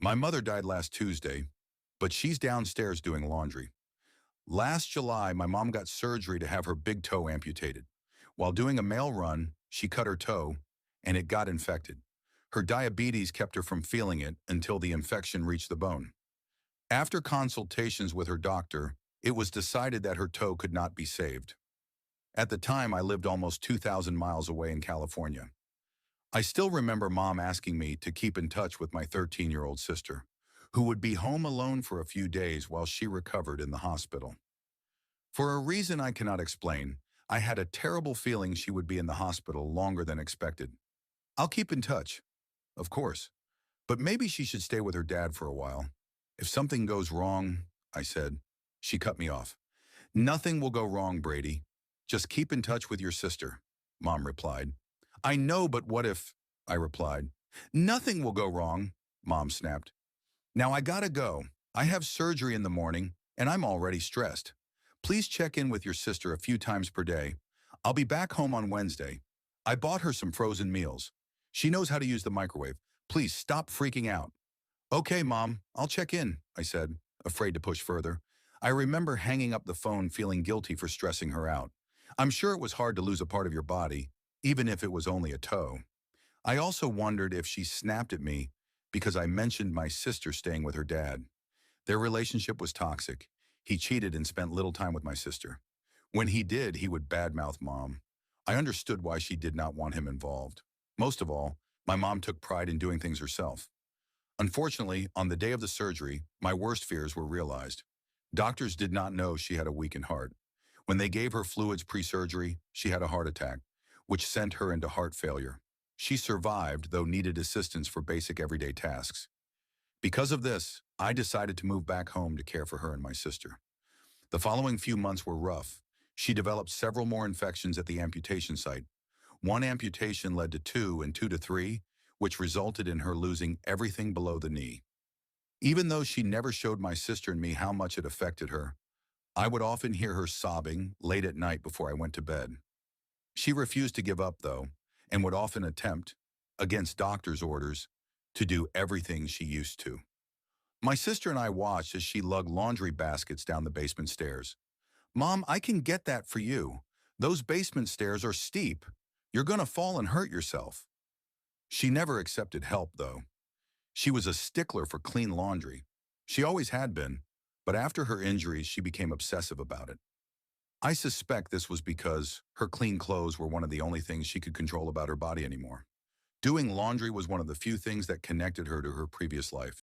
My mother died last Tuesday, but she's downstairs doing laundry. Last July, my mom got surgery to have her big toe amputated. While doing a mail run, she cut her toe, and it got infected. Her diabetes kept her from feeling it until the infection reached the bone. After consultations with her doctor, it was decided that her toe could not be saved. At the time, I lived almost 2,000 miles away in California. I still remember Mom asking me to keep in touch with my 13-year-old sister, who would be home alone for a few days while she recovered in the hospital. For a reason I cannot explain, I had a terrible feeling she would be in the hospital longer than expected. I'll keep in touch, of course, but maybe she should stay with her dad for a while. If something goes wrong, I said. She cut me off. Nothing will go wrong, Brady. Just keep in touch with your sister, Mom replied. I know, but what if, I replied. Nothing will go wrong, Mom snapped. Now I gotta go. I have surgery in the morning, and I'm already stressed. Please check in with your sister a few times per day. I'll be back home on Wednesday. I bought her some frozen meals. She knows how to use the microwave. Please stop freaking out. Okay, Mom, I'll check in, I said, afraid to push further. I remember hanging up the phone feeling guilty for stressing her out. I'm sure it was hard to lose a part of your body, even if it was only a toe. I also wondered if she snapped at me because I mentioned my sister staying with her dad. Their relationship was toxic. He cheated and spent little time with my sister. When he did, he would badmouth Mom. I understood why she did not want him involved. Most of all, my mom took pride in doing things herself. Unfortunately, on the day of the surgery, my worst fears were realized. Doctors did not know she had a weakened heart. When they gave her fluids pre-surgery, she had a heart attack, which sent her into heart failure. She survived, though needed assistance for basic everyday tasks. Because of this, I decided to move back home to care for her and my sister. The following few months were rough. She developed several more infections at the amputation site. One amputation led to 2 and 2 to 3, which resulted in her losing everything below the knee. Even though she never showed my sister and me how much it affected her, I would often hear her sobbing late at night before I went to bed. She refused to give up, though, and would often attempt, against doctor's orders, to do everything she used to. My sister and I watched as she lugged laundry baskets down the basement stairs. Mom, I can get that for you. Those basement stairs are steep. You're gonna fall and hurt yourself. She never accepted help, though. She was a stickler for clean laundry. She always had been, but after her injuries, she became obsessive about it. I suspect this was because her clean clothes were one of the only things she could control about her body anymore. Doing laundry was one of the few things that connected her to her previous life.